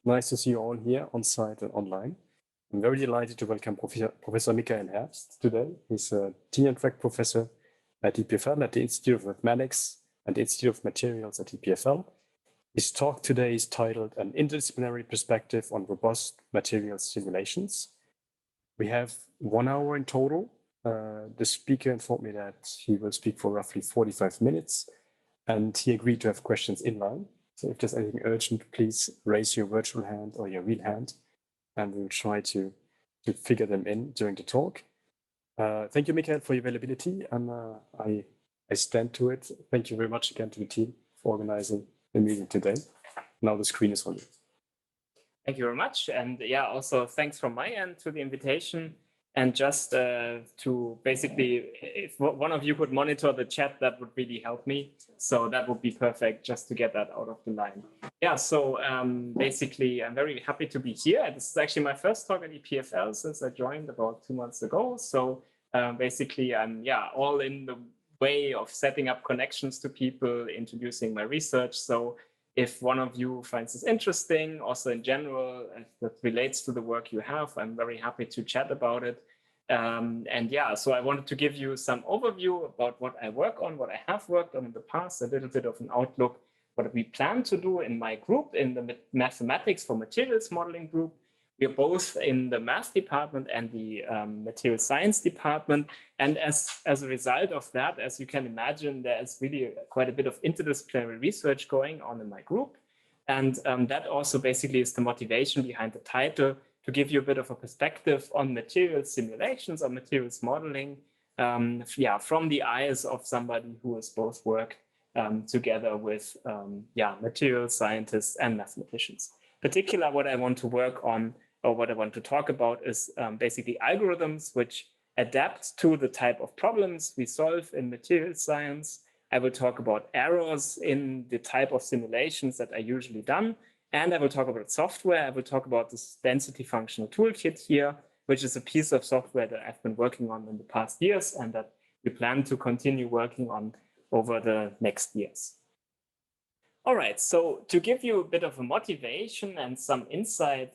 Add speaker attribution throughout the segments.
Speaker 1: Nice to see you all here on site and online. I'm very delighted to welcome Professor Michael Herbst today. He's a tenure track professor at EPFL at the Institute of Mathematics and the Institute of Materials at EPFL. His talk today is titled An Interdisciplinary Perspective on Robust Materials Simulations. We have 1 hour in total. The speaker informed me that he will speak for roughly 45 minutes, and he agreed to have questions in line. So if there's anything urgent, please raise your virtual hand or your real hand, and we'll try to figure them in during the talk. Thank you, Michael, for your availability, and I stand to it. Thank you very much again to the team for organizing the meeting today. Now the screen is on you.
Speaker 2: Thank you very much. And yeah, also thanks from my end to the invitation. And just to basically, if one of you could monitor the chat, that would really help me. So that would be perfect just to get that out of the line. Yeah, so basically, I'm very happy to be here. This is actually my first talk at EPFL since I joined about 2 months ago. So basically, I'm all in the way of setting up connections to people, introducing my research. So if one of you finds this interesting, also in general, if that relates to the work you have, I'm very happy to chat about it. And yeah, so I wanted to give you some overview about what I work on, what I have worked on in the past, a little bit of an outlook, what we plan to do in my group, in the Mathematics for Materials Modeling group. We are both in the math department and the material science department. And as a result of that, as you can imagine, there is really quite a bit of interdisciplinary research going on in my group. And that also basically is the motivation behind the title, to give you a bit of a perspective on material simulations or materials modeling, from the eyes of somebody who has both worked together with material scientists and mathematicians. Particularly what I want to work on, or what I want to talk about, is basically algorithms which adapt to the type of problems we solve in material science. I will talk about errors in the type of simulations that are usually done. And I will talk about software. I will talk about this density functional toolkit here, which is a piece of software that I've been working on in the past years and that we plan to continue working on over the next years. All right, so to give you a bit of a motivation and some insight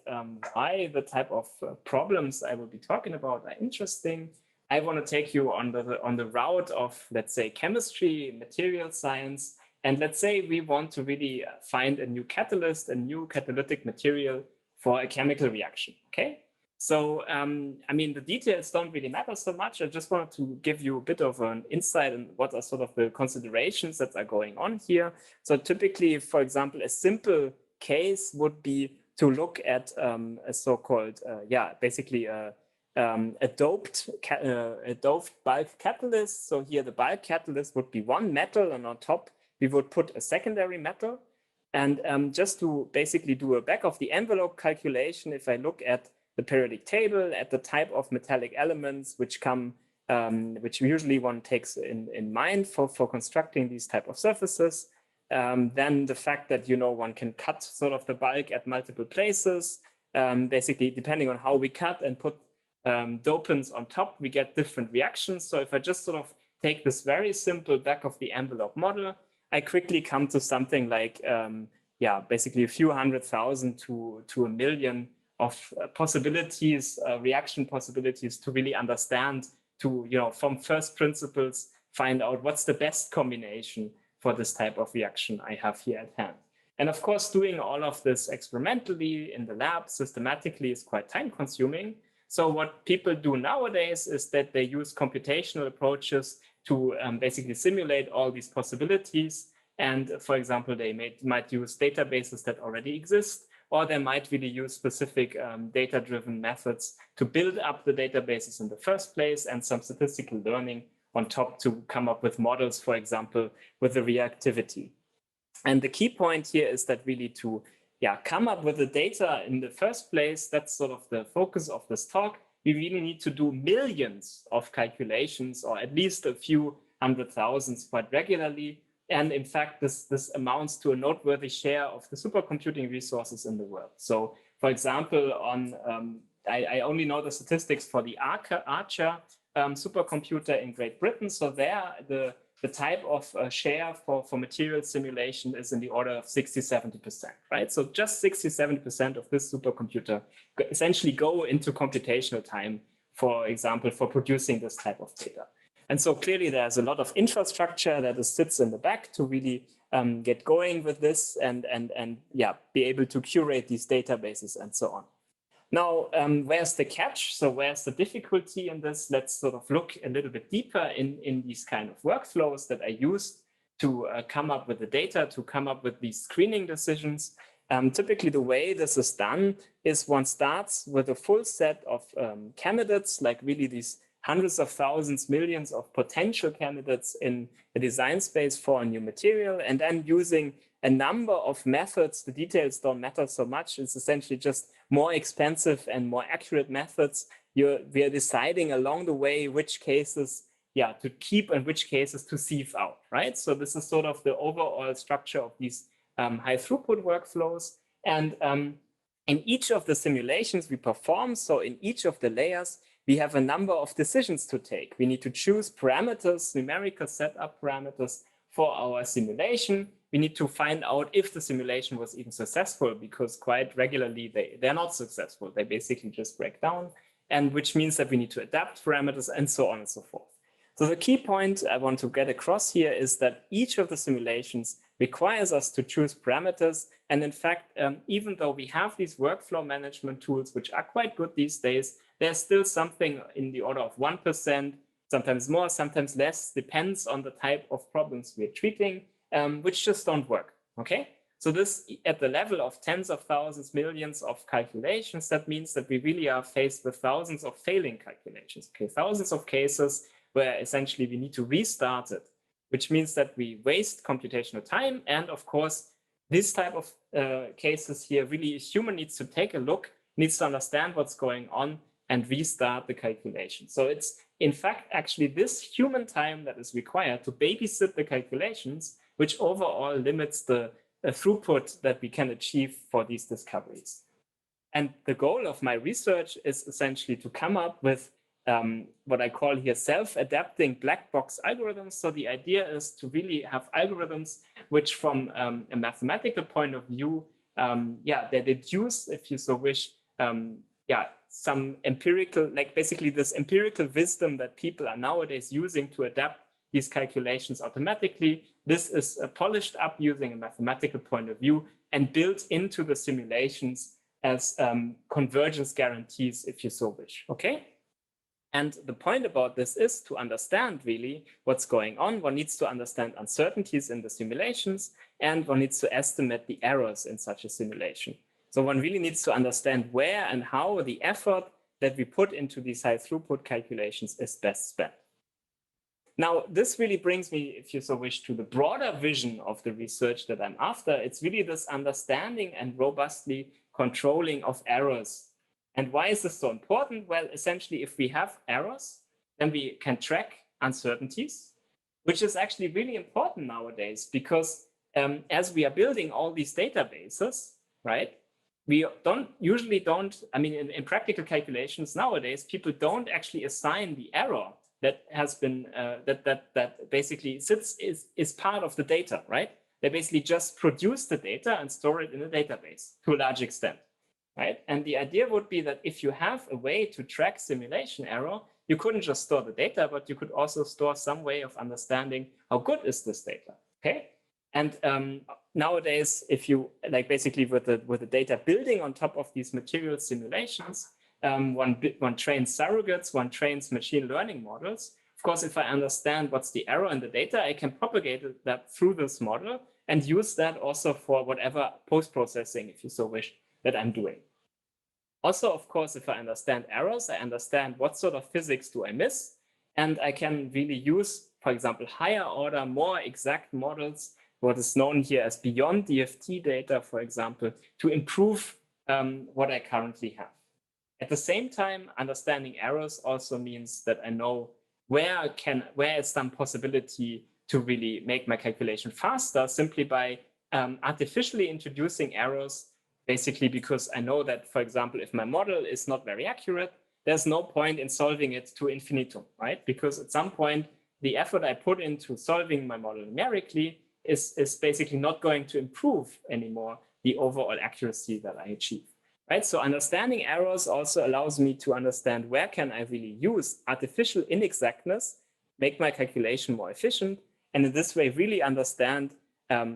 Speaker 2: why the type of problems I will be talking about are interesting, I want to take you on the route of, let's say, chemistry, material science, and let's say we want to really find a new catalyst, a new catalytic material for a chemical reaction, okay? So, I mean, the details don't really matter so much. I just wanted to give you a bit of an insight on what are sort of the considerations that are going on here. So typically, for example, a simple case would be to look at a so-called, basically a doped bulk catalyst. So here the bulk catalyst would be one metal, and on top, we would put a secondary metal. And just to basically do a back of the envelope calculation, if I look at the periodic table, at the type of metallic elements which come, which usually one takes in mind for constructing these type of surfaces, then the fact that, one can cut sort of the bulk at multiple places, basically depending on how we cut and put dopants on top, we get different reactions. So if I just sort of take this very simple back of the envelope model, I quickly come to something like, basically a few 100,000 to 1 million of possibilities, reaction possibilities to really understand, to, from first principles, find out what's the best combination for this type of reaction I have here at hand. And of course, doing all of this experimentally in the lab systematically is quite time consuming. So what people do nowadays is that they use computational approaches to basically simulate all these possibilities. And for example, they might use databases that already exist, or they might really use specific data-driven methods to build up the databases in the first place, and some statistical learning on top to come up with models, for example, with the reactivity. And the key point here is that really to come up with the data in the first place, that's sort of the focus of this talk. We really need to do millions of calculations, or at least a few 100,000 quite regularly. And in fact, this amounts to a noteworthy share of the supercomputing resources in the world. So for example, I only know the statistics for the Archer supercomputer in Great Britain. So there, the the type of share for material simulation is in the order of 60–70%, right? So just 60–70% of this supercomputer essentially go into computational time, for example, for producing this type of data. And so clearly there's a lot of infrastructure that sits in the back to really get going with this and yeah, be able to curate these databases and so on. Now, where's the catch? So where's the difficulty in this? Let's sort of look a little bit deeper in these kind of workflows that I used to come up with the data, to come up with these screening decisions. Typically, the way this is done is one starts with a full set of candidates, like really these hundreds of thousands, millions of potential candidates in a design space for a new material, and then using a number of methods. The details don't matter so much. It's essentially just more expensive and more accurate methods. We are deciding along the way which cases to keep and which cases to sieve out, right? So this is sort of the overall structure of these high throughput workflows. And in each of the simulations we perform, so in each of the layers, we have a number of decisions to take. We need to choose parameters, numerical setup parameters for our simulation. We need to find out if the simulation was even successful, because quite regularly they're not successful. They basically just break down, and which means that we need to adapt parameters and so on and so forth. So the key point I want to get across here is that each of the simulations requires us to choose parameters. And in fact, even though we have these workflow management tools, which are quite good these days, there's still something in the order of 1%, sometimes more, sometimes less, depends on the type of problems we're treating, which just don't work, okay? So this, at the level of tens of thousands, millions of calculations, that means that we really are faced with thousands of failing calculations, okay? Thousands of cases where essentially we need to restart it, which means that we waste computational time. And of course, this type of cases here, really a human needs to take a look, needs to understand what's going on and restart the calculation. So it's in fact actually this human time that is required to babysit the calculations, which overall limits the throughput that we can achieve for these discoveries. And the goal of my research is essentially to come up with what I call here self-adapting black box algorithms. So the idea is to really have algorithms which from a mathematical point of view, they deduce, if you so wish, some empirical, like basically this empirical wisdom that people are nowadays using to adapt these calculations automatically. This is polished up using a mathematical point of view and built into the simulations as convergence guarantees, if you so wish, okay? And the point about this is to understand really what's going on. One needs to understand uncertainties in the simulations, and one needs to estimate the errors in such a simulation. So one really needs to understand where and how the effort that we put into these high throughput calculations is best spent. Now, this really brings me, if you so wish, to the broader vision of the research that I'm after. It's really this understanding and robustly controlling of errors. And why is this so important? Well, essentially, if we have errors, then we can track uncertainties, which is actually really important nowadays, because as we are building all these databases, right, we usually don't, I mean, in practical calculations nowadays, people don't actually assign the error that has been, that basically is part of the data, right? They basically just produce the data and store it in a database to a large extent. Right? And the idea would be that if you have a way to track simulation error, you couldn't just store the data, but you could also store some way of understanding how good is this data, okay? And nowadays, if you like basically with the data building on top of these material simulations, one trains surrogates, one trains machine learning models. Of course, if I understand what's the error in the data, I can propagate that through this model and use that also for whatever post-processing, if you so wish, that I'm doing. Also, of course, if I understand errors, I understand what sort of physics do I miss, and I can really use, for example, higher order, more exact models, what is known here as beyond DFT data, for example, to improve what I currently have. At the same time, understanding errors also means that I know where is some possibility to really make my calculation faster simply by artificially introducing errors. Basically, because I know that, for example, if my model is not very accurate, there's no point in solving it to infinitum, right? Because at some point, the effort I put into solving my model numerically is basically not going to improve anymore the overall accuracy that I achieve. Right? So understanding errors also allows me to understand where can I really use artificial inexactness, make my calculation more efficient, and in this way really understand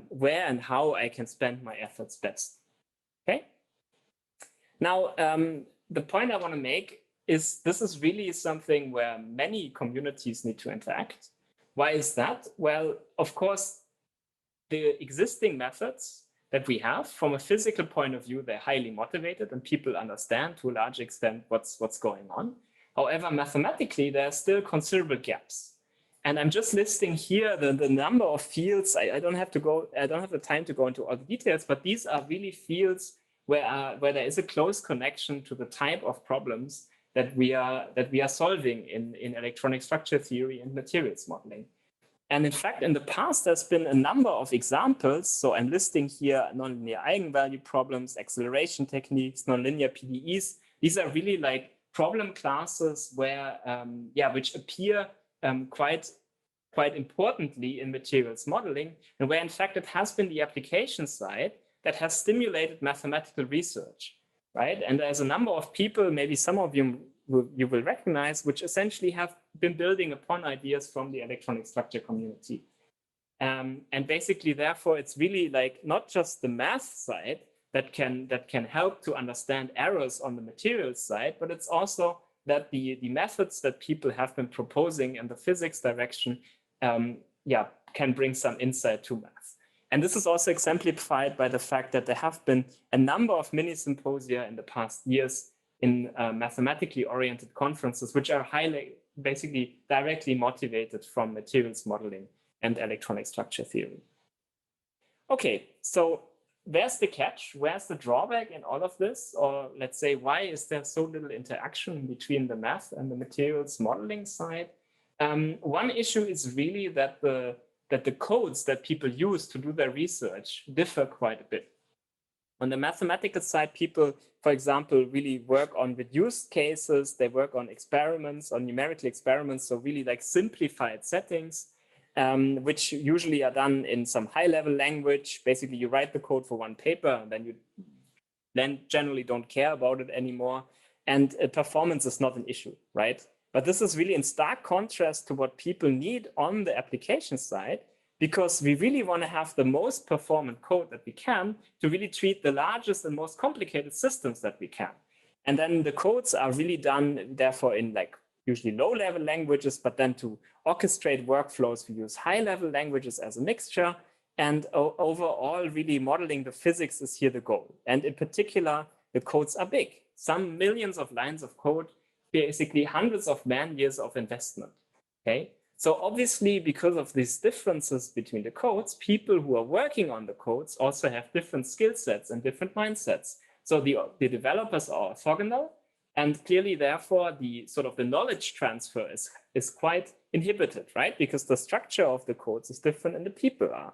Speaker 2: where and how I can spend my efforts best. Okay. Now, the point I want to make is this is really something where many communities need to interact. Why is that? Well, of course, the existing methods that we have from a physical point of view, they're highly motivated and people understand to a large extent what's going on. However, mathematically, there are still considerable gaps. And I'm just listing here the number of fields. I don't have the time to go into all the details, but these are really fields where there is a close connection to the type of problems that we are solving in electronic structure theory and materials modeling. And in fact, in the past, there's been a number of examples. So I'm listing here nonlinear eigenvalue problems, acceleration techniques, nonlinear PDEs. These are really like problem classes where, which appear quite importantly in materials modeling, and where in fact it has been the application side that has stimulated mathematical research, right? And there's a number of people, maybe some of you will recognize, which essentially have been building upon ideas from the electronic structure community. And basically, therefore, it's really like not just the math side that can help to understand errors on the materials side, but it's also that the methods that people have been proposing in the physics direction, can bring some insight to math. And this is also exemplified by the fact that there have been a number of mini symposia in the past years in mathematically oriented conferences, which are basically directly motivated from materials modeling and electronic structure theory. Okay, so where's the catch? Where's the drawback in all of this? Or let's say, why is there so little interaction between the math and the materials modeling side? One issue is really that the codes that people use to do their research differ quite a bit. On the mathematical side, people, for example, really work on reduced cases. They work on experiments, on numerical experiments, so really like simplified settings, which usually are done in some high-level language. Basically, you write the code for one paper, and then you generally don't care about it anymore. And performance is not an issue, right? But this is really in stark contrast to what people need on the application side, because we really want to have the most performant code that we can to really treat the largest and most complicated systems that we can. And then the codes are really done, therefore, in like usually low-level languages, but then to orchestrate workflows, we use high-level languages as a mixture. And overall, really modeling the physics is here the goal. And in particular, the codes are big. Some millions of lines of code, basically hundreds of man-years of investment, okay? So obviously, because of these differences between the codes, people who are working on the codes also have different skill sets and different mindsets. So the developers are orthogonal, and clearly, therefore, the knowledge transfer is quite inhibited, right? Because the structure of the codes is different and the people are.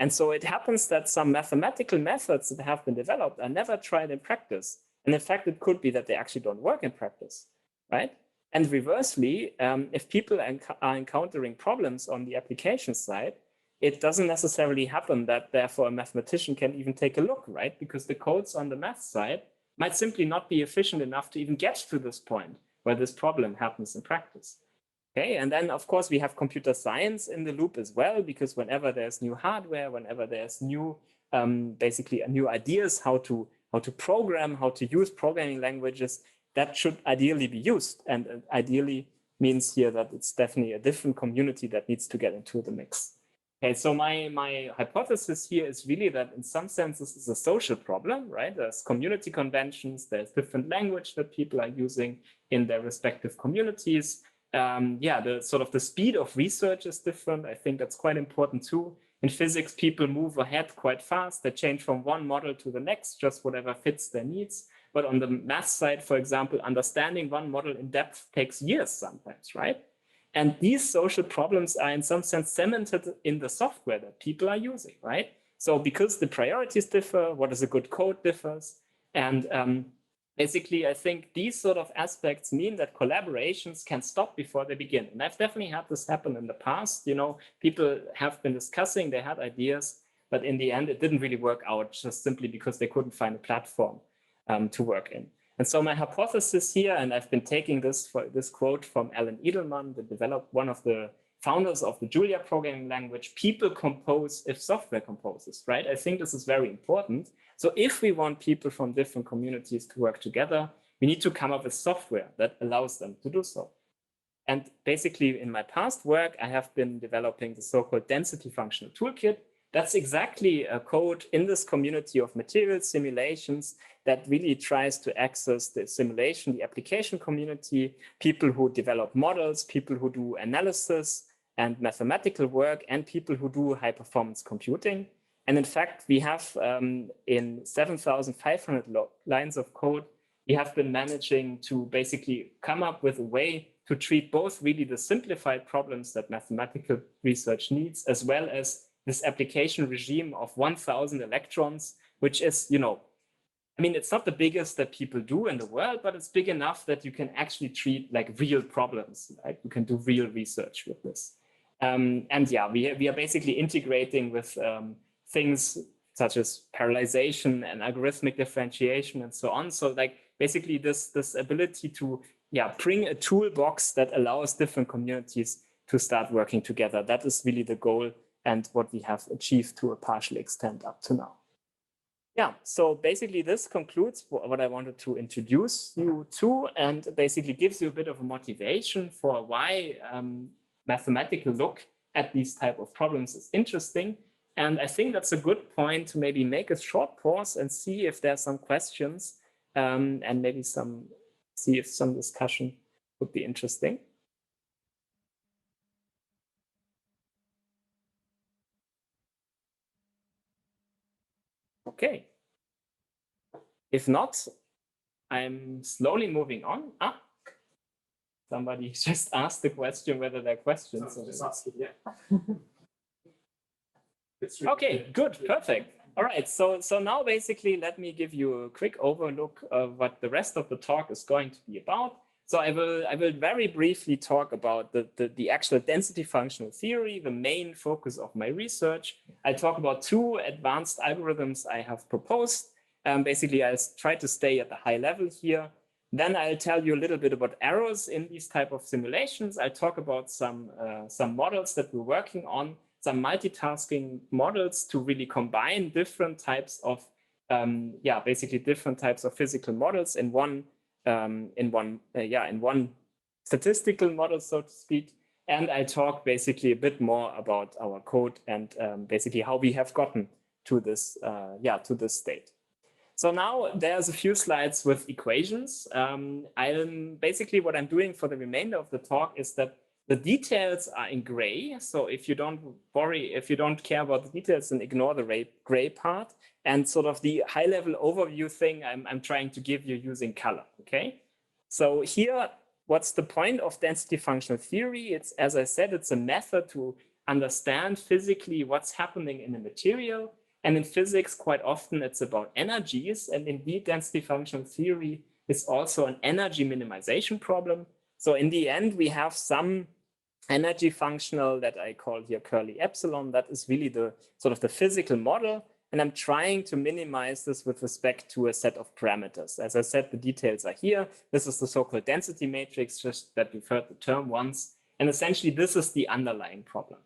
Speaker 2: And so it happens that some mathematical methods that have been developed are never tried in practice. And in fact, it could be that they actually don't work in practice, right? And reversely, if people are encountering problems on the application side, it doesn't necessarily happen that therefore a mathematician can even take a look, right? Because the codes on the math side might simply not be efficient enough to even get to this point where this problem happens in practice. Okay, and then of course we have computer science in the loop as well, because whenever there's new hardware, whenever there's new, basically new ideas how to program, how to use programming languages, that should ideally be used. And ideally means here that it's definitely a different community that needs to get into the mix. Okay, so my hypothesis here is really that in some sense, this is a social problem, right? There's community conventions, there's different language that people are using in their respective communities. The speed of research is different. I think that's quite important too. In physics, people move ahead quite fast. They change from one model to the next, just whatever fits their needs. But on the math side, for example, understanding one model in depth takes years sometimes, right? And these social problems are in some sense cemented in the software that people are using, right? So because the priorities differ, what is a good code differs. And basically, I think these sort of aspects mean that collaborations can stop before they begin. And I've definitely had this happen in the past. You know, people have been discussing, they had ideas, but in the end, it didn't really work out just simply because they couldn't find a platform to work in. And so my hypothesis here, and I've been taking this quote from Alan Edelman, one of the founders of the Julia programming language: people compose if software composes, right? I think this is very important. So if we want people from different communities to work together, we need to come up with software that allows them to do so. And basically in my past work, I have been developing the so-called density functional toolkit. That's exactly a code in this community of material simulations that really tries to access the simulation, the application community, people who develop models, people who do analysis and mathematical work, and people who do high performance computing. And in fact, we have in 7,500 lines of code, we have been managing to basically come up with a way to treat both really the simplified problems that mathematical research needs, as well as this application regime of 1,000 electrons, which is, you know, I mean, it's not the biggest that people do in the world, but it's big enough that you can actually treat like real problems. Like you can do real research with this. And yeah, we are basically integrating with things such as parallelization and algorithmic differentiation and so on. So like basically this ability to bring a toolbox that allows different communities to start working together. That is really the goal and what we have achieved to a partial extent up to now. Yeah, so basically this concludes what I wanted to introduce you to, and basically gives you a bit of a motivation for why mathematical look at these type of problems is interesting. And I think that's a good point to maybe make a short pause and see if there's some questions and maybe see if some discussion would be interesting. Okay. If not, I'm slowly moving on. Somebody just asked the question whether there are questions.
Speaker 1: So just ask it, yeah.
Speaker 2: Okay, good, perfect. All right, so now basically let me give you a quick overlook of what the rest of the talk is going to be about. So I will very briefly talk about the actual density functional theory, the main focus of my research. I'll talk about two advanced algorithms I have proposed. Basically, I'll try to stay at the high level here. Then I'll tell you a little bit about errors in these type of simulations. I'll talk about some models that we're working on, some multitasking models to really combine different types of, basically different types of physical models in one statistical model, so to speak. And I talk basically a bit more about our code and basically how we have gotten to this, to this state. So now there's a few slides with equations. Basically what I'm doing for the remainder of the talk is that the details are in gray. So if you don't care about the details, then ignore the gray part. And sort of the high level overview thing I'm trying to give you using color, okay? So here, what's the point of density functional theory? It's, as I said, it's a method to understand physically what's happening in a material. And in physics, quite often it's about energies. And indeed, density functional theory is also an energy minimization problem. So in the end, we have some energy functional that I call here curly epsilon. That is really the sort of the physical model. And I'm trying to minimize this with respect to a set of parameters. As I said, the details are here. This is the so-called density matrix, just that you've heard the term once. And essentially, this is the underlying problem.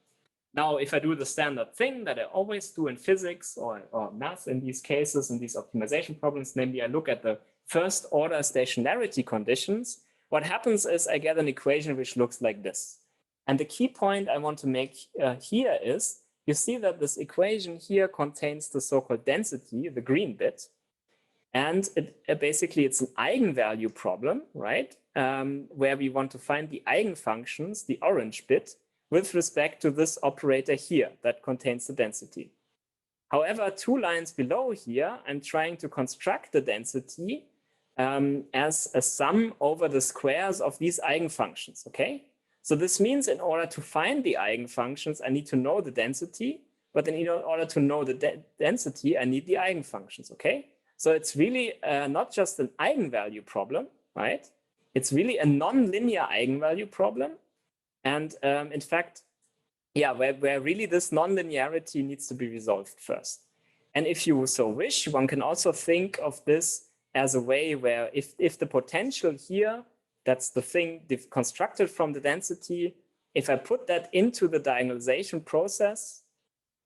Speaker 2: Now, if I do the standard thing that I always do in physics or math in these cases, in these optimization problems, namely I look at the first order stationarity conditions, what happens is I get an equation which looks like this. And the key point I want to make here is, you see that this equation here contains the so-called density, the green bit. And basically it's an eigenvalue problem, right? Where we want to find the eigenfunctions, the orange bit, with respect to this operator here that contains the density. However, 2 lines below here, I'm trying to construct the density as a sum over the squares of these eigenfunctions, okay? So this means in order to find the eigenfunctions, I need to know the density, but in order to know the density, I need the eigenfunctions, okay? So it's really not just an eigenvalue problem, right? It's really a non-linear eigenvalue problem. And in fact, yeah, where really this non-linearity needs to be resolved first. And if you so wish, one can also think of this as a way where if the potential here, that's the thing constructed from the density, if I put that into the diagonalization process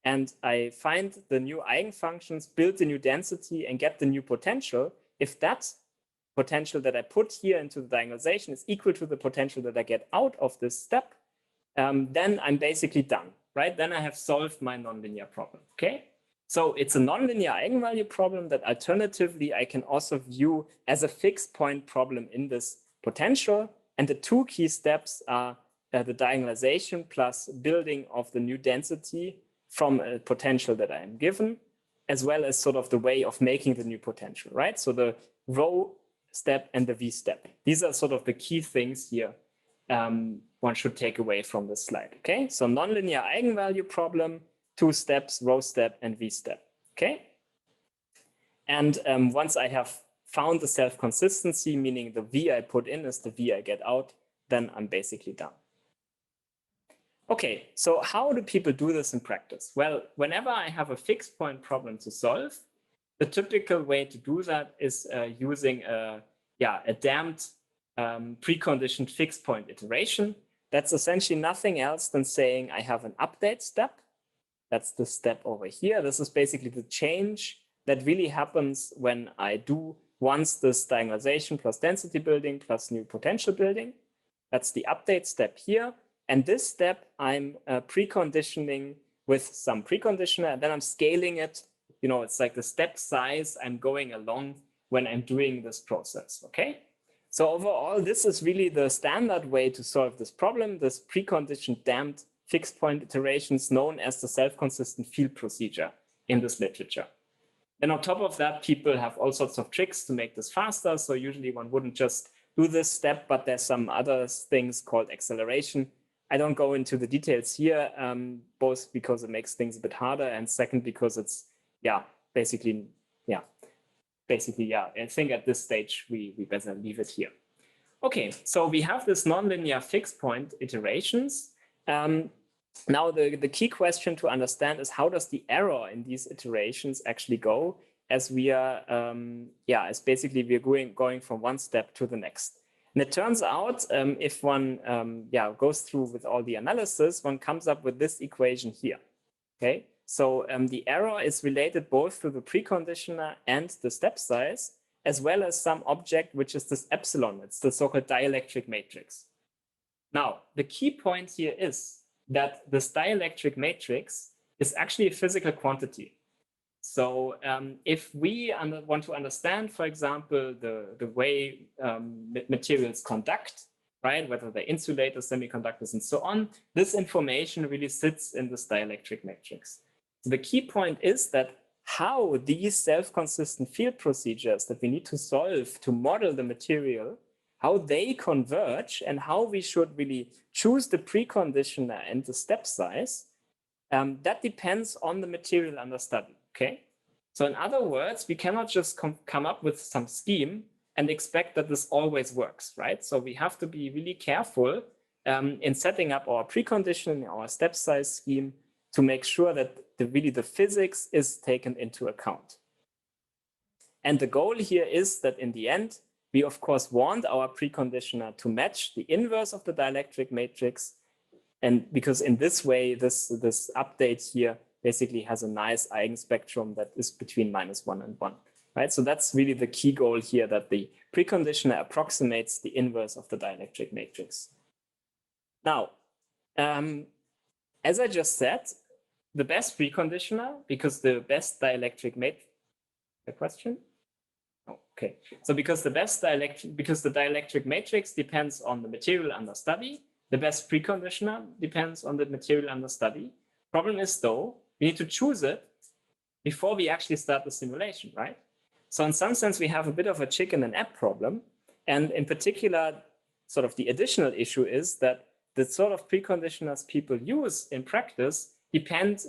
Speaker 2: and I find the new eigenfunctions, build the new density and get the new potential, if that potential that I put here into the diagonalization is equal to the potential that I get out of this step, then I'm basically done, right? Then I have solved my nonlinear problem, okay? So it's a nonlinear eigenvalue problem that alternatively I can also view as a fixed point problem in this potential. And the two key steps are the diagonalization plus building of the new density from a potential that I am given, as well as sort of the way of making the new potential, right? So the rho step and the v step. These are sort of the key things here one should take away from this slide, okay? So nonlinear eigenvalue problem, 2 steps, rho step and v step, okay? And once I have found the self-consistency, meaning the v I put in is the v I get out, then I'm basically done. Okay, so how do people do this in practice? Well, whenever I have a fixed point problem to solve, the typical way to do that is using a damped preconditioned fixed point iteration. That's essentially nothing else than saying I have an update step. That's the step over here. This is basically the change that really happens when I do once this diagonalization plus density building plus new potential building. That's the update step here. And this step I'm preconditioning with some preconditioner, and then I'm scaling it. You know, it's like the step size I'm going along when I'm doing this process, okay? So overall, this is really the standard way to solve this problem, this preconditioned damped fixed point iterations known as the self-consistent field procedure in this literature. And on top of that, people have all sorts of tricks to make this faster. So usually one wouldn't just do this step, but there's some other things called acceleration. I don't go into the details here, both because it makes things a bit harder, and second, because it's, I think at this stage, we better leave it here. Okay, so we have this nonlinear fixed point iterations. Now the key question to understand is how does the error in these iterations actually go as we are, as basically we're going from one step to the next. And it turns out if one goes through with all the analysis, one comes up with this equation here, okay? So the error is related both to the preconditioner and the step size, as well as some object, which is this epsilon. It's the so-called dielectric matrix. Now, the key point here is that this dielectric matrix is actually a physical quantity. So if we want to understand, for example, the way materials conduct, right, whether they're insulators, semiconductors, and so on, this information really sits in this dielectric matrix. So the key point is that how these self-consistent field procedures that we need to solve to model the material, how they converge and how we should really choose the preconditioner and the step size, that depends on the material under study, okay? So in other words, we cannot just come up with some scheme and expect that this always works, right? So we have to be really careful in setting up our preconditioning, our step size scheme to make sure that really the physics is taken into account. And the goal here is that in the end, we of course want our preconditioner to match the inverse of the dielectric matrix. And because in this way, this update here basically has a nice eigenspectrum that is between -1 and 1, right? So that's really the key goal here, that the preconditioner approximates the inverse of the dielectric matrix. Now, as I just said, the best preconditioner, because the best dielectric matrix, the question? Oh, okay, so because the dielectric matrix depends on the material under study, the best preconditioner depends on the material under study. Problem is though, we need to choose it before we actually start the simulation, right? So in some sense, we have a bit of a chicken and egg problem. And in particular, sort of the additional issue is that the sort of preconditioners people use in practice depend,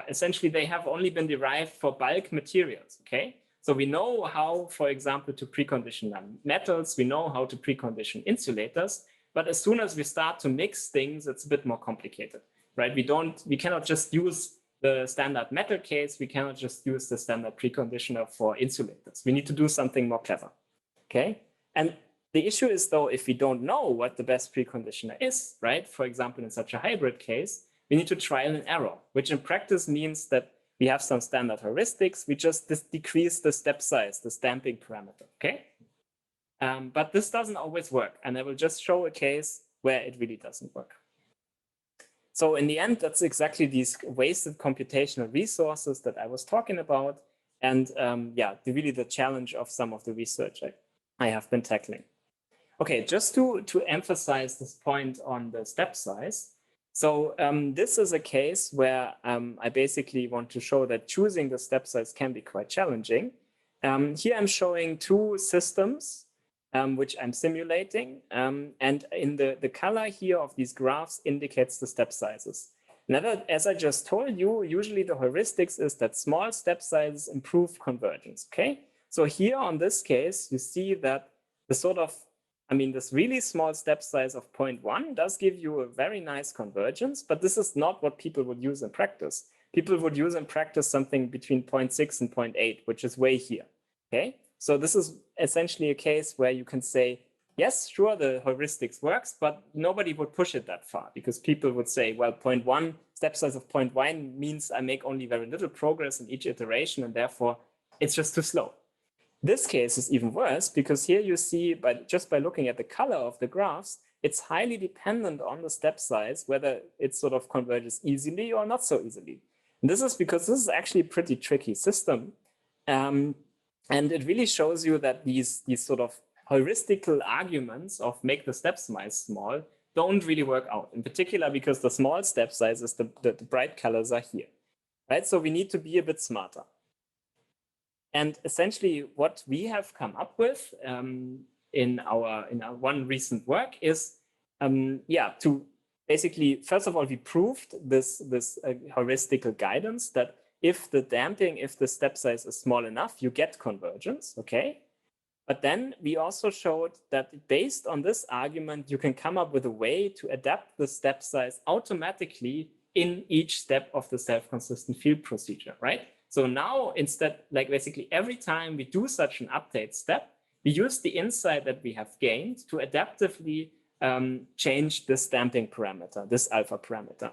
Speaker 2: essentially they have only been derived for bulk materials, okay? So we know how, for example, to precondition metals, we know how to precondition insulators, but as soon as we start to mix things, it's a bit more complicated, right? We cannot just use the standard metal case, we cannot just use the standard preconditioner for insulators. We need to do something more clever, okay? And the issue is though, if we don't know what the best preconditioner is, right? For example, in such a hybrid case, we need to trial and error, which in practice means that we have some standard heuristics. We just decrease the step size, the stamping parameter, okay? But this doesn't always work. And I will just show a case where it really doesn't work. So in the end, that's exactly these wasted computational resources that I was talking about. And yeah, really the challenge of some of the research I have been tackling. Okay, just to emphasize this point on the step size. So this is a case where I basically want to show that choosing the step size can be quite challenging. Here I'm showing two systems which I'm simulating. And in the color here of these graphs indicates the step sizes. Now, as I just told you, usually the heuristics is that small step sizes improve convergence, okay? So here on this case, you see that the sort of, this really small step size of 0.1 does give you a very nice convergence, but this is not what people would use in practice. People would use in practice something between 0.6 and 0.8, which is way here, okay? So this is essentially a case where you can say, yes, sure, the heuristics works, but nobody would push it that far because people would say, well, 0.1, step size of 0.1 means I make only very little progress in each iteration, and therefore it's just too slow. This case is even worse because here you see, just by looking at the color of the graphs, it's highly dependent on the step size, whether it sort of converges easily or not so easily. And this is because this is actually a pretty tricky system. And it really shows you that these sort of heuristical arguments of make the step size small don't really work out, in particular because the small step sizes, the bright colors are here, right? So we need to be a bit smarter. And essentially what we have come up with in our one recent work is, to basically, first of all, we proved this heuristical guidance that if the step size is small enough, you get convergence, okay? But then we also showed that based on this argument, you can come up with a way to adapt the step size automatically in each step of the self-consistent field procedure, right? So now instead, like basically every time we do such an update step, we use the insight that we have gained to adaptively change the stamping parameter, this alpha parameter.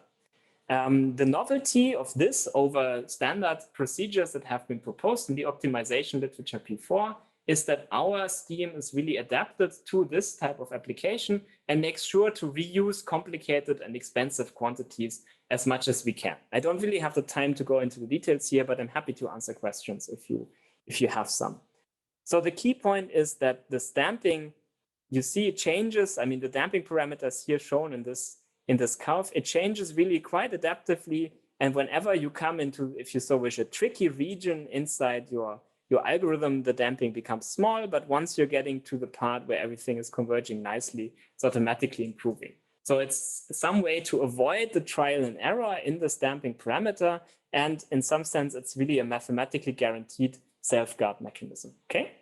Speaker 2: The novelty of this over standard procedures that have been proposed in the optimization literature before is that our scheme is really adapted to this type of application and makes sure to reuse complicated and expensive quantities as much as we can. I don't really have the time to go into the details here, but I'm happy to answer questions if you have some. So the key point is that the stamping, you see it changes. The damping parameters here shown in this curve, it changes really quite adaptively. And whenever you come into, if you so wish, a tricky region inside your algorithm, the damping becomes small, but once you're getting to the part where everything is converging nicely, it's automatically improving. So it's some way to avoid the trial and error in the stamping parameter. And in some sense, it's really a mathematically guaranteed self-guard mechanism, okay?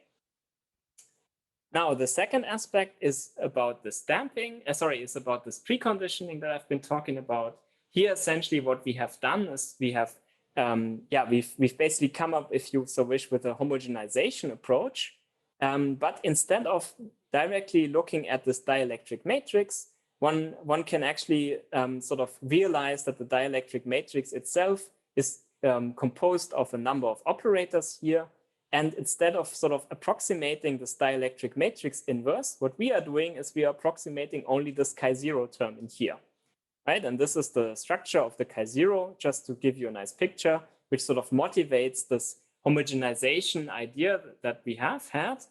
Speaker 2: Now, the second aspect is about the stamping, is about this preconditioning that I've been talking about. Here, essentially what we have done is we have we've basically come up, if you so wish, with a homogenization approach. But instead of directly looking at this dielectric matrix, one can actually sort of realize that the dielectric matrix itself is composed of a number of operators here. And instead of sort of approximating this dielectric matrix inverse, what we are doing is we are approximating only this chi0 term in here. Right? And this is the structure of the chi0, just to give you a nice picture, which sort of motivates this homogenization idea that we have had.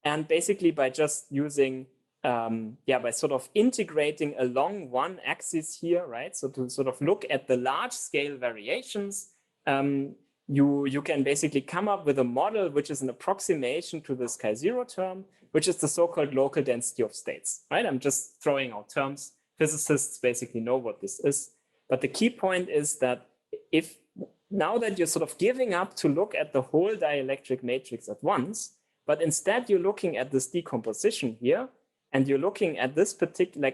Speaker 2: And basically by just using, by sort of integrating along one axis here, right? So to sort of look at the large scale variations, you can basically come up with a model which is an approximation to this chi0 term, which is the so-called local density of states, right? I'm just throwing out terms. Physicists basically know what this is. But the key point is that if now that you're sort of giving up to look at the whole dielectric matrix at once, but instead you're looking at this decomposition here, and you're looking at this particular,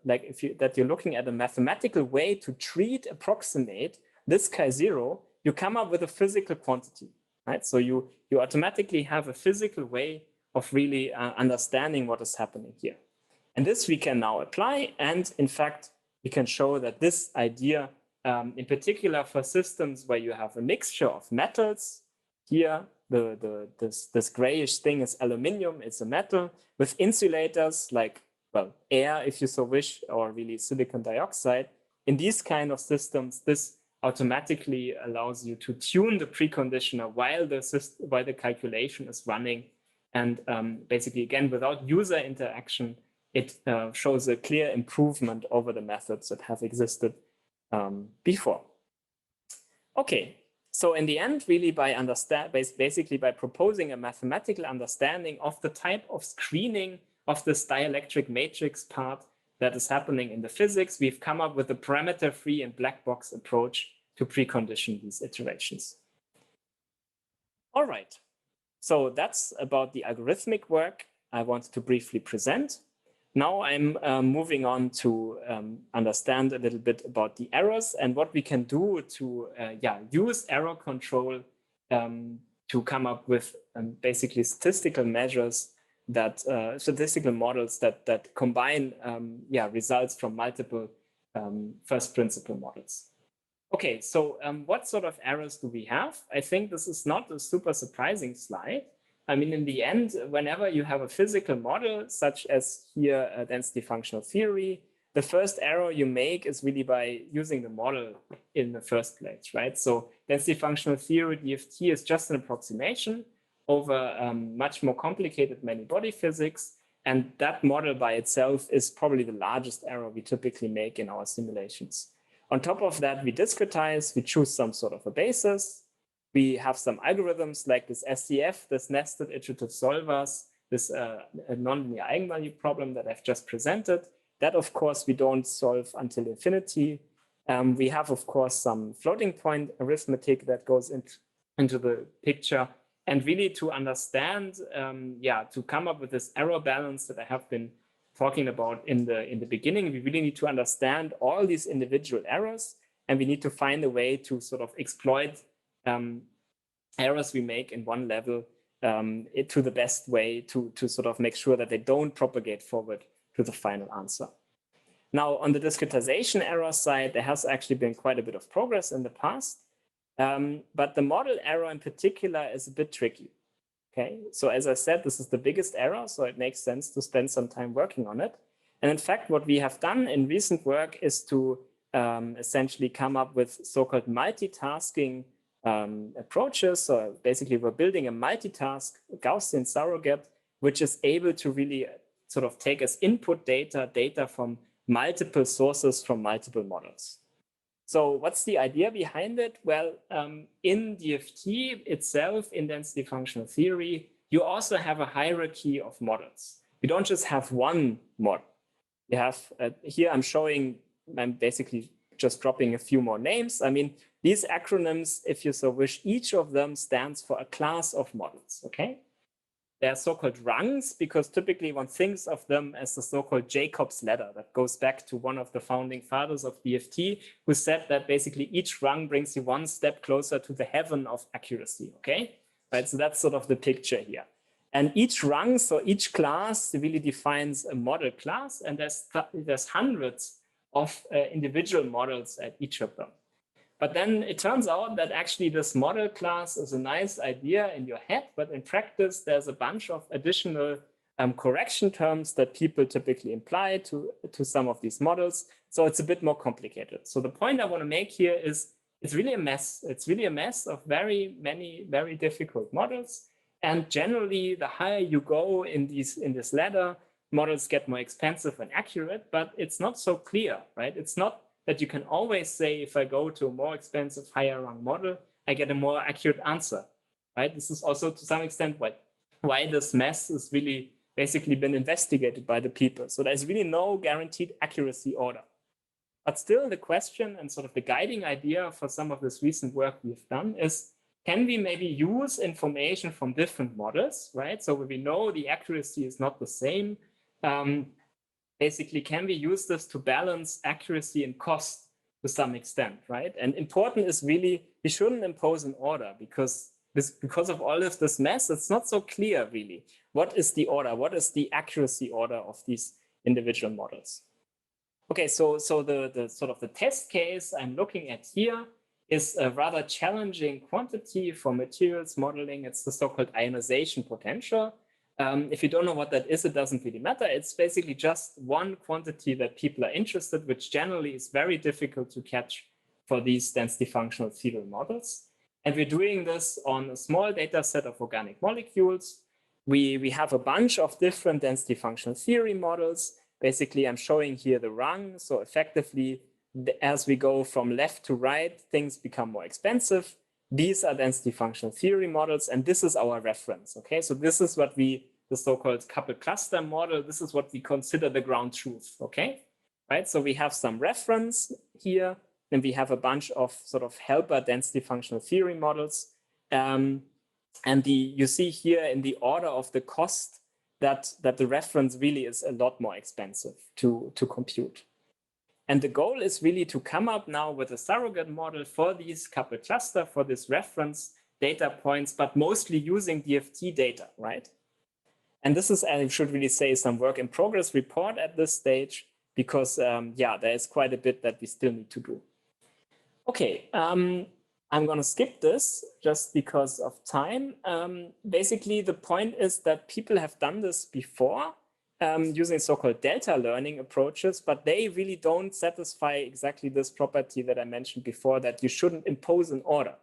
Speaker 2: that you're looking at a mathematical way to approximate this chi0, you come up with a physical quantity, right? So you automatically have a physical way of really understanding what is happening here. And this we can now apply. And in fact, we can show that this idea, in particular for systems where you have a mixture of metals, here, this grayish thing is aluminium, it's a metal, with insulators like, well, air, if you so wish, or really silicon dioxide. In these kind of systems, this automatically allows you to tune the preconditioner while the calculation is running. And basically, again, without user interaction, it shows a clear improvement over the methods that have existed before. Okay, so in the end, really basically by proposing a mathematical understanding of the type of screening of this dielectric matrix part that is happening in the physics, we've come up with a parameter-free and black box approach to precondition these iterations. All right, so that's about the algorithmic work I wanted to briefly present. Now I'm moving on to understand a little bit about the errors and what we can do to use error control to come up with basically statistical measures that statistical models that combine results from multiple first principle models. Okay, so what sort of errors do we have? I think this is not a super surprising slide. I mean, in the end, whenever you have a physical model, such as here density functional theory, the first error you make is really by using the model in the first place, right? So density functional theory, DFT, is just an approximation over much more complicated many-body physics. And that model by itself is probably the largest error we typically make in our simulations. On top of that, we discretize, we choose some sort of a basis. We have some algorithms like this SCF, this nested iterative solvers, this nonlinear eigenvalue problem that I've just presented. That, of course, we don't solve until infinity. We have, of course, some floating point arithmetic that goes into the picture. And really to understand, to come up with this error balance that I have been talking about in the beginning, we really need to understand all these individual errors, and we need to find a way to sort of exploit errors we make in one level to the best way to sort of make sure that they don't propagate forward to the final answer. Now, on the discretization error side, there has actually been quite a bit of progress in the past, but the model error in particular is a bit tricky. Okay, so as I said, this is the biggest error, so it makes sense to spend some time working on it. And in fact, what we have done in recent work is to essentially come up with so-called multitasking approaches. So basically, we're building a multitask Gaussian surrogate, which is able to really sort of take as input data from multiple sources from multiple models. So what's the idea behind it? Well, in DFT itself, in density functional theory, you also have a hierarchy of models. You don't just have one model. You have, here I'm basically just dropping a few more names. I mean, these acronyms, if you so wish, each of them stands for a class of models, okay? They're so-called rungs because typically one thinks of them as the so-called Jacob's ladder that goes back to one of the founding fathers of DFT, who said that basically each rung brings you one step closer to the heaven of accuracy, okay? Right, so that's sort of the picture here. And each rung, so each class really defines a model class, and there's hundreds of individual models at each of them. But then it turns out that actually this model class is a nice idea in your head, but in practice, there's a bunch of additional correction terms that people typically imply to some of these models. So it's a bit more complicated. So the point I want to make here is it's really a mess. It's really a mess of very difficult models. And generally, the higher you go in this ladder, models get more expensive and accurate, but it's not so clear, right? It's not that you can always say, if I go to a more expensive, higher rung model, I get a more accurate answer, right? This is also to some extent why this mess has really basically been investigated by the people. So there's really no guaranteed accuracy order. But still the question and sort of the guiding idea for some of this recent work we've done is, can we maybe use information from different models, right? So we know the accuracy is not the same. Basically, can we use this to balance accuracy and cost to some extent, right? And important is really, we shouldn't impose an order because of all of this mess, it's not so clear really. What is the order? What is the accuracy order of these individual models? Okay, so the sort of the test case I'm looking at here is a rather challenging quantity for materials modeling. It's the so-called ionization potential. If you don't know what that is, it doesn't really matter. It's basically just one quantity that people are interested, which generally is very difficult to catch for these density functional theory models. And we're doing this on a small data set of organic molecules. We have a bunch of different density functional theory models. Basically, I'm showing here the rung. So effectively, as we go from left to right, things become more expensive. These are density functional theory models, and this is our reference. Okay, so this is what the so-called coupled cluster model, this is what we consider the ground truth. Okay, right? So we have some reference here, and we have a bunch of sort of helper density functional theory models. And you see here in the order of the cost that the reference really is a lot more expensive to compute. And the goal is really to come up now with a surrogate model for these coupled cluster, for this reference data points, but mostly using DFT data, right? And this is, I should really say, some work in progress report at this stage, because yeah, there is quite a bit that we still need to do. Okay, I'm gonna skip this just because of time. Basically, the point is that people have done this before, using so-called delta learning approaches, but they really don't satisfy exactly this property that I mentioned before, that you shouldn't impose an order,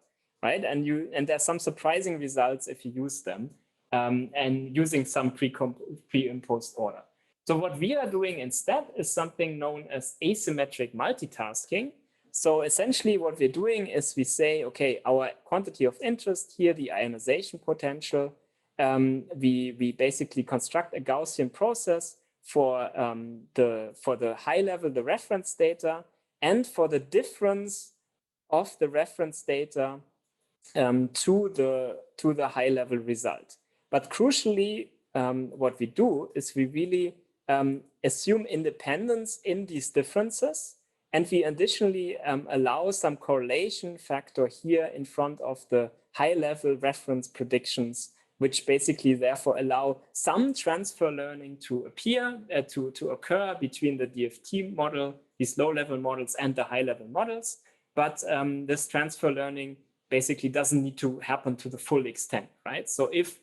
Speaker 2: right? And there's some surprising results if you use them, and using some pre-imposed order. So what we are doing instead is something known as asymmetric multitasking. So essentially what we're doing is we say, okay, our quantity of interest here, the ionization potential, we basically construct a Gaussian process for the high level, the reference data, and for the difference of the reference data to the high level result. But crucially, what we do is we really assume independence in these differences, and we additionally allow some correlation factor here in front of the high level reference predictions, which basically therefore allow some transfer learning to appear, to occur between the DFT model, these low-level models, and the high-level models. But this transfer learning basically doesn't need to happen to the full extent, right? So if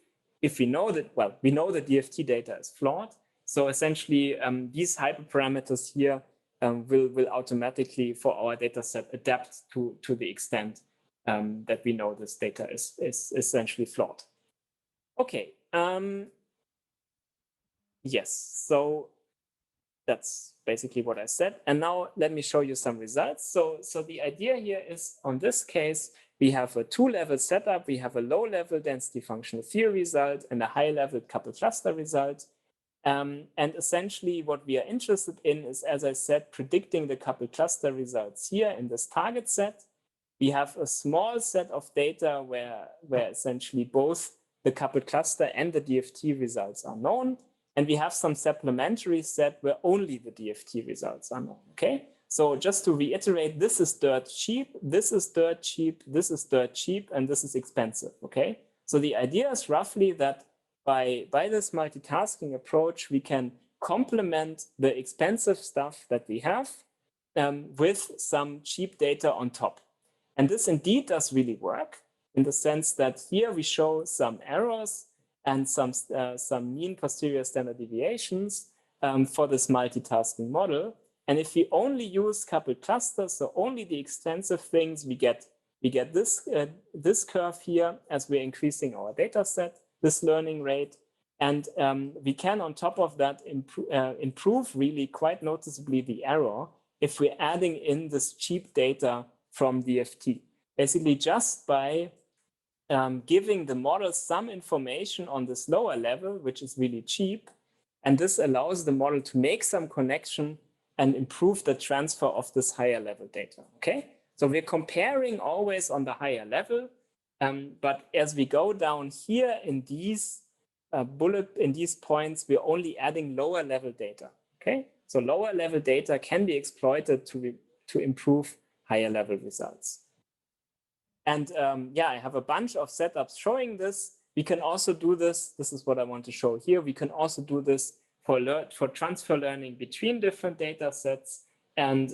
Speaker 2: we know that, well, we know that DFT data is flawed. So essentially, these hyperparameters here will automatically, for our data set, adapt to the extent that we know this data is essentially flawed. Okay. Yes, so that's basically what I said. And now let me show you some results. So the idea here is, on this case, we have a two-level setup. We have a low-level density functional theory result and a high-level coupled cluster result. And essentially what we are interested in is, as I said, predicting the coupled cluster results here in this target set. We have a small set of data where essentially both the coupled cluster and the DFT results are known. And we have some supplementary set where only the DFT results are known, okay? So just to reiterate, this is dirt cheap, this is dirt cheap, this is dirt cheap, and this is expensive, okay? So the idea is roughly that by this multitasking approach, we can complement the expensive stuff that we have with some cheap data on top. And this indeed does really work, in the sense that here we show some errors and some mean posterior standard deviations for this multitasking model. And if we only use coupled clusters, so only the extensive things, we get this curve here as we're increasing our data set, this learning rate. And we can, on top of that, improve really quite noticeably the error if we're adding in this cheap data from DFT. Basically, just by giving the model some information on this lower level, which is really cheap. And this allows the model to make some connection and improve the transfer of this higher level data, okay? So we're comparing always on the higher level, but as we go down here in these in these points, we're only adding lower level data, okay? So lower level data can be exploited to improve higher level results. And yeah, I have a bunch of setups showing this. We can also do this. This is what I want to show here. We can also do this for transfer learning between different data sets. And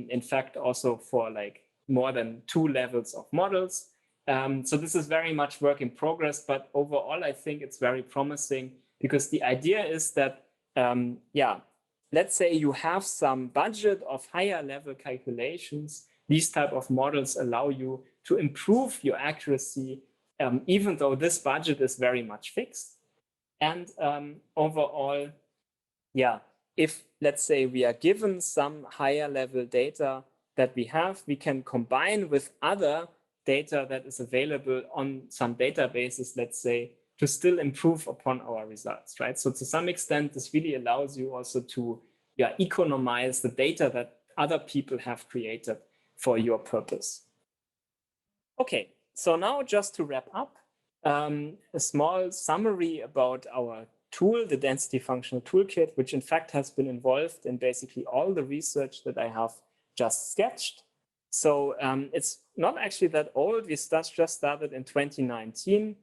Speaker 2: in fact, also for like more than 2 levels of models. So this is very much work in progress, but overall, I think it's very promising because the idea is that, yeah, let's say you have some budget of higher level calculations. These type of models allow you to improve your accuracy, even though this budget is very much fixed. And overall, yeah, if let's say we are given some higher level data that we have, we can combine with other data that is available on some databases, let's say, to still improve upon our results, right? So to some extent, this really allows you also to economize the data that other people have created for your purpose. Okay, so now just to wrap up, a small summary about our tool, the density functional toolkit, which in fact has been involved in basically all the research that I have just sketched. So it's not actually that old. We just started in 2019.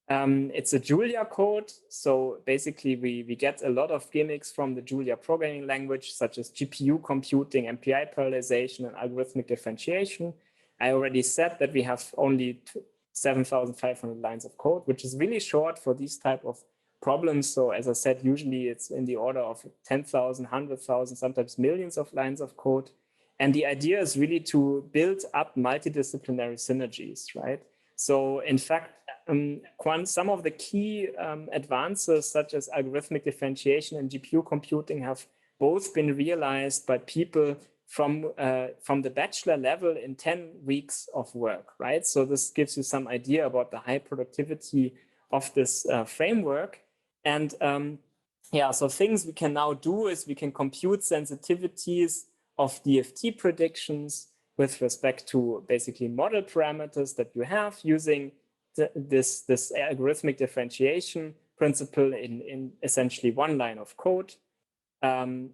Speaker 2: It's a Julia code. So basically we get a lot of gimmicks from the Julia programming language, such as GPU computing, MPI parallelization, and algorithmic differentiation. I already said that we have only 7,500 lines of code, which is really short for these type of problems. So as I said, usually it's in the order of 10,000, 100,000, sometimes millions of lines of code. And the idea is really to build up multidisciplinary synergies, right? So in fact, some of the key advances, such as algorithmic differentiation and GPU computing, have both been realized by people from the bachelor level in 10 weeks of work, right? So this gives you some idea about the high productivity of this framework. And yeah, so things we can now do is we can compute sensitivities of DFT predictions with respect to basically model parameters that you have using this algorithmic differentiation principle in essentially one line of code. And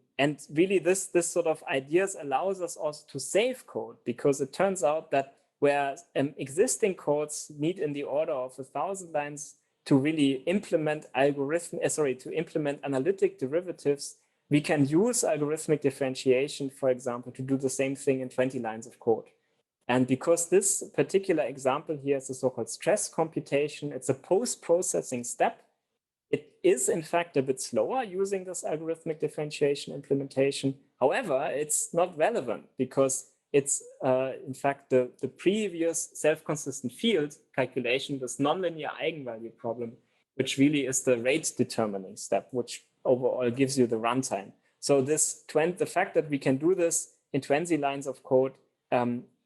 Speaker 2: really this sort of ideas allows us also to save code, because it turns out that where existing codes need in the order of 1,000 lines to really implement to implement analytic derivatives, we can use algorithmic differentiation, for example, to do the same thing in 20 lines of code. And because this particular example here is a so-called stress computation, it's a post-processing step. It is, in fact, a bit slower using this algorithmic differentiation implementation. However, it's not relevant because it's, in fact, the previous self-consistent field calculation, this nonlinear eigenvalue problem, which really is the rate determining step, which overall gives you the runtime. So the fact that we can do this in 20 lines of code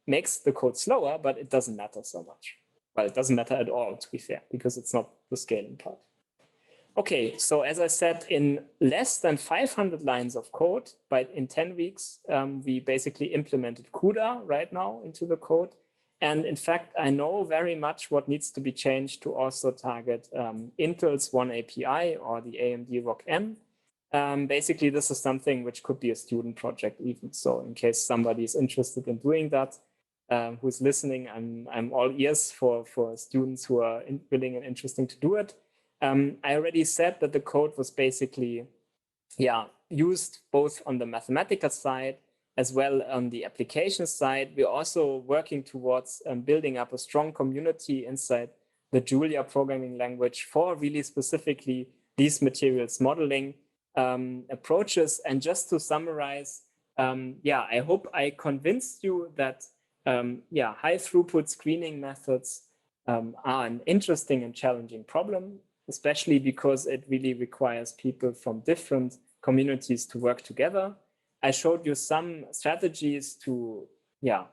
Speaker 2: makes the code slower, but it doesn't matter so much. Well, it doesn't matter at all, to be fair, because it's not the scaling part. Okay, so as I said, in less than 500 lines of code, in 10 weeks, we basically implemented CUDA right now into the code. And in fact, I know very much what needs to be changed to also target Intel's One API or the AMD ROC-M. Basically, this is something which could be a student project even. So in case somebody is interested in doing that, who's listening, I'm all ears for students who are willing and interesting to do it. I already said that the code was basically, used both on the mathematical side as well on the application side. We're also working towards building up a strong community inside the Julia programming language for really specifically these materials modeling approaches. And just to summarize, I hope I convinced you that high throughput screening methods are an interesting and challenging problem, especially because it really requires people from different communities to work together. I showed you some strategies to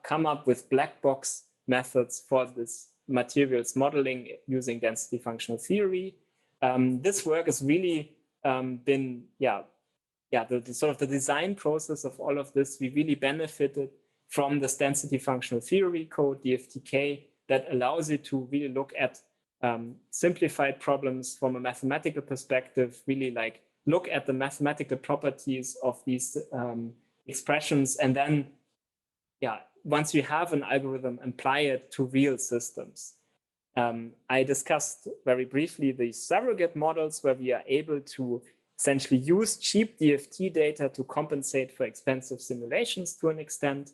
Speaker 2: come up with black box methods for this materials modeling using density functional theory. This work has really been yeah, the sort of the design process of all of this, we really benefited from this density functional theory code, DFTK, that allows you to really look at simplified problems from a mathematical perspective, really like look at the mathematical properties of these expressions, and then, yeah, once you have an algorithm, apply it to real systems. I discussed very briefly the surrogate models where we are able to essentially use cheap DFT data to compensate for expensive simulations to an extent.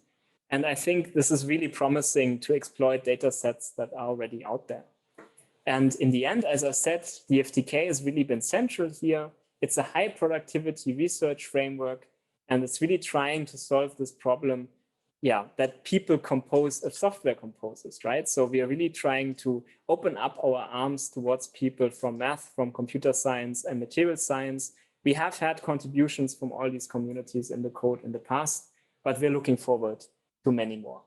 Speaker 2: And I think this is really promising to exploit data sets that are already out there. And in the end, as I said, DFTK has really been central here. It's a high productivity research framework, and it's really trying to solve this problem, yeah, that people compose, software composes, right? So we are really trying to open up our arms towards people from math, from computer science and material science. We have had contributions from all these communities in the code in the past, but we're looking forward to many more.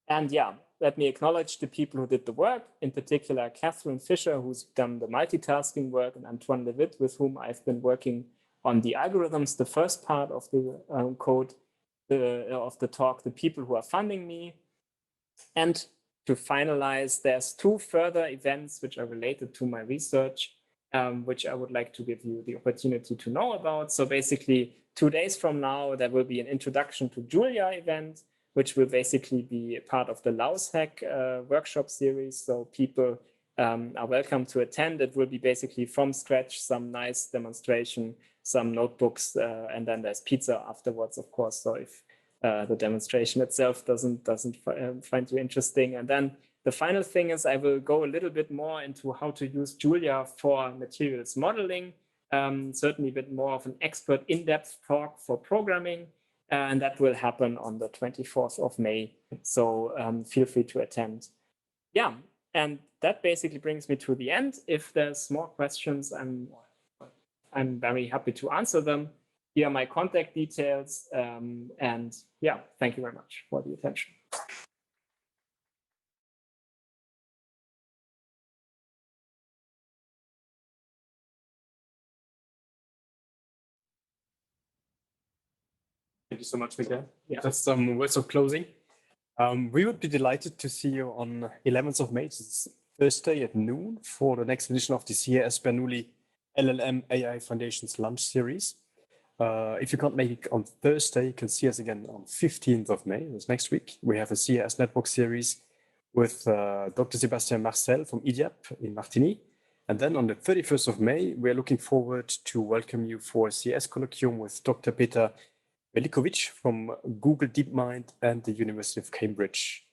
Speaker 2: And yeah, let me acknowledge the people who did the work, in particular, Catherine Fisher, who's done the multitasking work, and Antoine Levitt, with whom I've been working on the algorithms, the first part of the code of the talk, the people who are funding me. And to finalize, there's 2 further events which are related to my research, which I would like to give you the opportunity to know about. So basically, 2 days from now, there will be an introduction to Julia event, which will basically be part of the LDOS hack workshop series. So people are welcome to attend. It will be basically from scratch, some nice demonstration, some notebooks, and then there's pizza afterwards, of course. So if the demonstration itself doesn't find you interesting. And then the final thing is I will go a little bit more into how to use Julia for materials modeling, certainly a bit more of an expert in-depth talk for programming. And that will happen on the 24th of May. So feel free to attend. Yeah, and that basically brings me to the end. If there's more questions, I'm very happy to answer them. Here are my contact details. And yeah, thank you very much for the attention.
Speaker 1: Thank you so much, Miguel.
Speaker 2: Yeah.
Speaker 1: Just some words of closing. We would be delighted to see you on 11th of May. It's Thursday at noon for the next edition of the CAS Bernoulli LLM AI Foundations Lunch Series. If you can't make it on Thursday, you can see us again on 15th of May, that's next week. We have a CAS Network series with Dr. Sébastien Marcel from IDIAP in Martigny. And then on the 31st of May, we're looking forward to welcome you for a CAS colloquium with Dr. Peter Velikovic from Google DeepMind and the University of Cambridge.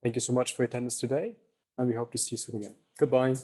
Speaker 1: Thank you so much for your attendance today, and we hope to see you soon again. Goodbye.